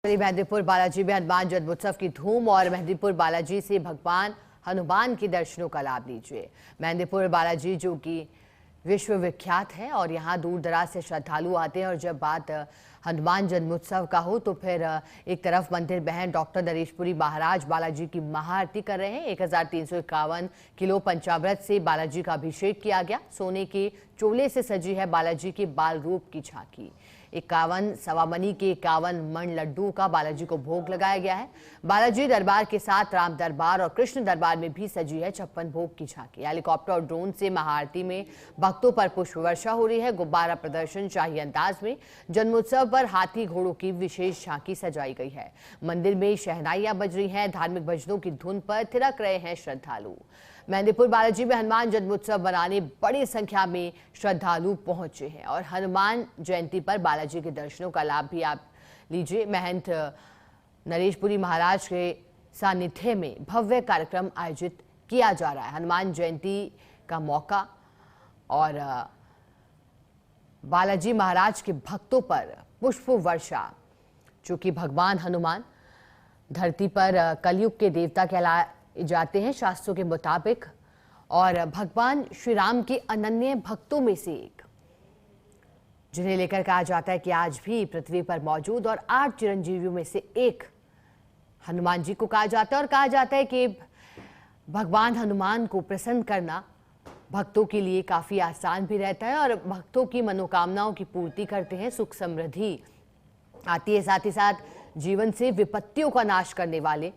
मेहंदीपुर बालाजी में हनुमान जन्मोत्सव की धूम और मेहंदीपुर बालाजी से भगवान हनुमान के दर्शनों का लाभ लीजिए। मेहंदीपुर बालाजी जो कि विश्व विख्यात है और यहाँ दूर दराज से श्रद्धालु आते हैं और जब बात हनुमान जन्मोत्सव का हो तो फिर एक तरफ मंदिर बहन डॉक्टर नरेशपुरी महाराज बालाजी की महाआरती कर रहे हैं। 1351 किलो पंचामृत से बालाजी का अभिषेक किया गया। सोने के चोले से सजी है बालाजी के बाल रूप की झांकी। 51 सवामनी के 51 मण लड्डू का बालाजी को भोग लगाया गया है। बालाजी दरबार के साथ राम दरबार और कृष्ण दरबार में भी सजी है 56 भोग की झांकी। हेलीकॉप्टर और ड्रोन से महाआरती में भक्तों पर पुष्प वर्षा हो रही है। गुब्बारा प्रदर्शन शाही अंदाज में। जन्मोत्सव पर हाथी घोड़ों की विशेष झांकी सजाई गई है। मंदिर में शहनाइयां बज रही हैं। धार्मिक भजनों की धुन पर थिरक रहे हैं श्रद्धालु। मेहंदीपुर बालाजी में हनुमान जन्मोत्सव मनाने बड़ी संख्या में श्रद्धालु पहुंचे हैं और हनुमान जयंती पर बालाजी के दर्शनों का लाभ भी आप लीजिए। महंत नरेशपुरी महाराज के सानिध्य में भव्य कार्यक्रम आयोजित किया जा रहा है। हनुमान जयंती का मौका और बालाजी महाराज के भक्तों पर पुष्प वर्षा, चूंकि भगवान हनुमान धरती पर कलयुग के देवता कहलाए जाते हैं शास्त्रों के मुताबिक और भगवान श्री राम के अनन्य भक्तों में से एक, जिन्हें लेकर कहा जाता है कि आज भी पृथ्वी पर मौजूद और 8 चिरंजीवियों में से एक हनुमान जी को कहा जाता है। और कहा जाता है कि भगवान हनुमान को प्रसन्न करना भक्तों के लिए काफी आसान भी रहता है और भक्तों की मनोकामनाओं की पूर्ति करते हैं। सुख समृद्धि आती है। साथ ही साथ जीवन से विपत्तियों का नाश करने वाले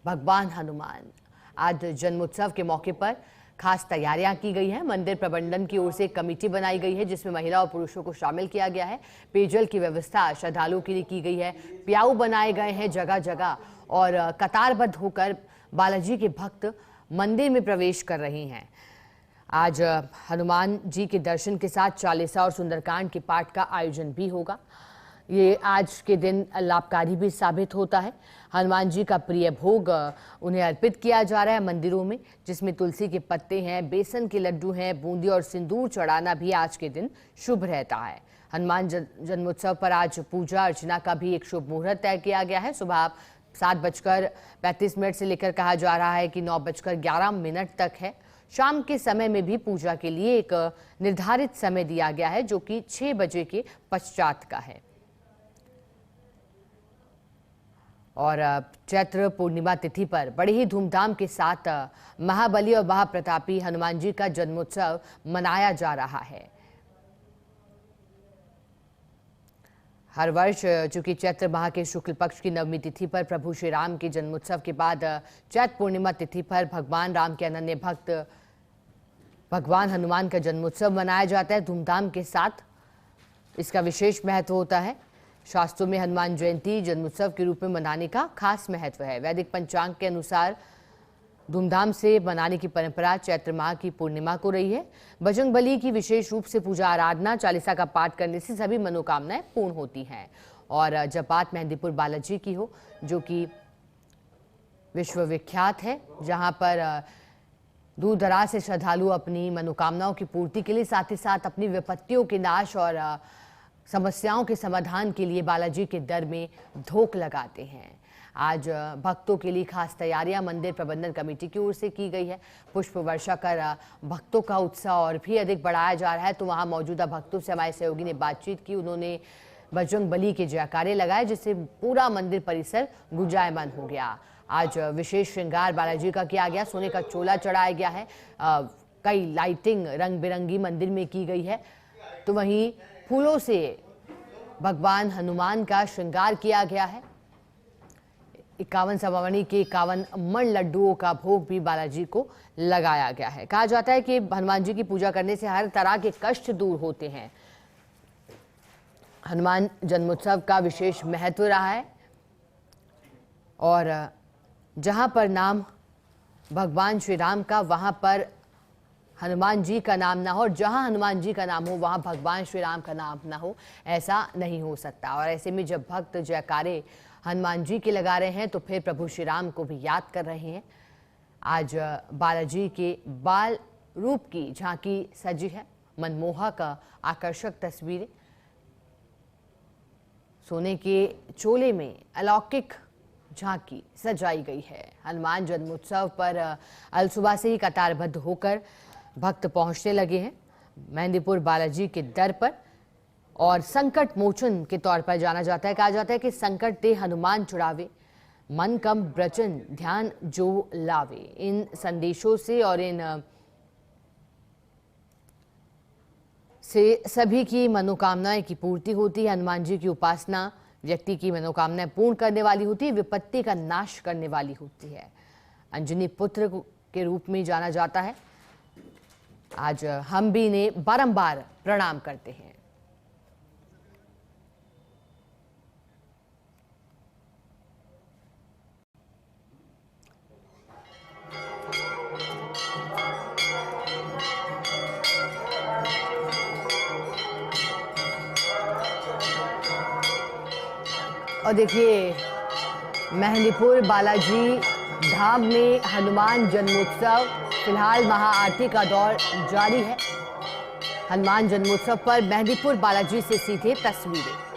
भगवान हनुमान। आज जन्मोत्सव के मौके पर खास तैयारियां की गई हैं। मंदिर प्रबंधन की ओर से एक कमेटी बनाई गई है जिसमें महिला और पुरुषों को शामिल किया गया है। पेयजल की व्यवस्था श्रद्धालुओं के लिए की गई है। प्याऊ बनाए गए हैं जगह जगह और कतारबद्ध होकर बालाजी के भक्त मंदिर में प्रवेश कर रहे हैं। आज हनुमान जी के दर्शन के साथ चालीसा और सुंदरकांड के पाठ का आयोजन भी होगा। ये आज के दिन लाभकारी भी साबित होता है। हनुमान जी का प्रिय भोग उन्हें अर्पित किया जा रहा है मंदिरों में, जिसमें तुलसी के पत्ते हैं, बेसन के लड्डू हैं, बूंदी और सिंदूर चढ़ाना भी आज के दिन शुभ रहता है। हनुमान जन्मोत्सव पर आज पूजा अर्चना का भी एक शुभ मुहूर्त तय किया गया है। सुबह 7:35 से लेकर कहा जा रहा है कि 9:11 तक है। शाम के समय में भी पूजा के लिए एक निर्धारित समय दिया गया है जो कि 6 बजे के पश्चात का है। और चैत्र पूर्णिमा तिथि पर बड़ी ही धूमधाम के साथ महाबली और महाप्रतापी हनुमान जी का जन्मोत्सव मनाया जा रहा है। हर वर्ष चूंकि चैत्र माह के शुक्ल पक्ष की नवमी तिथि पर प्रभु श्री राम के जन्मोत्सव के बाद चैत्र पूर्णिमा तिथि पर भगवान राम के अनन्य भक्त भगवान हनुमान का जन्मोत्सव मनाया जाता है धूमधाम के साथ। इसका विशेष महत्व होता है। शास्त्रों में हनुमान जयंती जन्मोत्सव के रूप में मनाने का खास महत्व है। वैदिक पंचांग के अनुसार धूमधाम से मनाने की परंपरा चैत्र माह की पूर्णिमा को रही है। बजरंग बली की विशेष रूप से पूजा आराधना, चालीसा का पाठ करने से सभी मनोकामनाएं पूर्ण होती हैं। और जब बात मेहंदीपुर बालाजी की हो, जो कि विश्व विख्यात है, जहां पर दूर दराज से श्रद्धालु अपनी मनोकामनाओं की पूर्ति के लिए साथ ही साथ अपनी विपत्तियों के नाश और समस्याओं के समाधान के लिए बालाजी के दर में धोख लगाते हैं। आज भक्तों के लिए खास तैयारियां मंदिर प्रबंधन कमेटी की ओर से की गई है। पुष्प वर्षा कर भक्तों का उत्साह और भी अधिक बढ़ाया जा रहा है। तो वहां मौजूदा भक्तों से हमारे सहयोगी ने बातचीत की। उन्होंने बजरंग बली के जयकारे लगाए जिससे पूरा मंदिर परिसर गुंजायमान हो गया। आज विशेष श्रृंगार बालाजी का किया गया। सोने का चोला चढ़ाया गया है। कई लाइटिंग रंग बिरंगी मंदिर में की गई है। तो वहीं फूलों से भगवान हनुमान का श्रृंगार किया गया है। 51 सवामनी के 51 मण लड्डुओं का भोग भी बालाजी को लगाया गया है। कहा जाता है कि हनुमान जी की पूजा करने से हर तरह के कष्ट दूर होते हैं। हनुमान जन्मोत्सव का विशेष महत्व रहा है और जहां पर नाम भगवान श्री राम का, वहां पर हनुमान जी का नाम ना हो, और जहां हनुमान जी का नाम हो वहां भगवान श्री राम का नाम ना हो, ऐसा नहीं हो सकता। और ऐसे में जब भक्त जयकारे हनुमान जी के लगा रहे हैं तो फिर प्रभु श्री राम को भी याद कर रहे हैं। आज बालाजी के बाल रूप की झांकी सजी है। मनमोहक आकर्षक तस्वीरें सोने के चोले में अलौकिक झांकी सजाई गई है। हनुमान जन्मोत्सव पर अलसुबह से ही कतारबद्ध होकर भक्त पहुंचने लगे हैं मेहंदीपुर बालाजी के दर पर। और संकट मोचन के तौर पर जाना जाता है। कहा जाता है कि संकट दे हनुमान छुड़ावे, मन कम वचन ध्यान जो लावे। इन संदेशों से और इन से सभी की मनोकामनाएं की पूर्ति होती है। हनुमान जी की उपासना व्यक्ति की मनोकामनाएं पूर्ण करने वाली होती है, विपत्ति का नाश करने वाली होती है। अंजनी पुत्र के रूप में जाना जाता है। आज हम भी इन्हें बारंबार प्रणाम करते हैं। और देखिए मेहंदीपुर बालाजी धाम में हनुमान जन्मोत्सव, फिलहाल महाआरती का दौर जारी है। हनुमान जन्मोत्सव पर मेहंदीपुर बालाजी से सीधे तस्वीरें।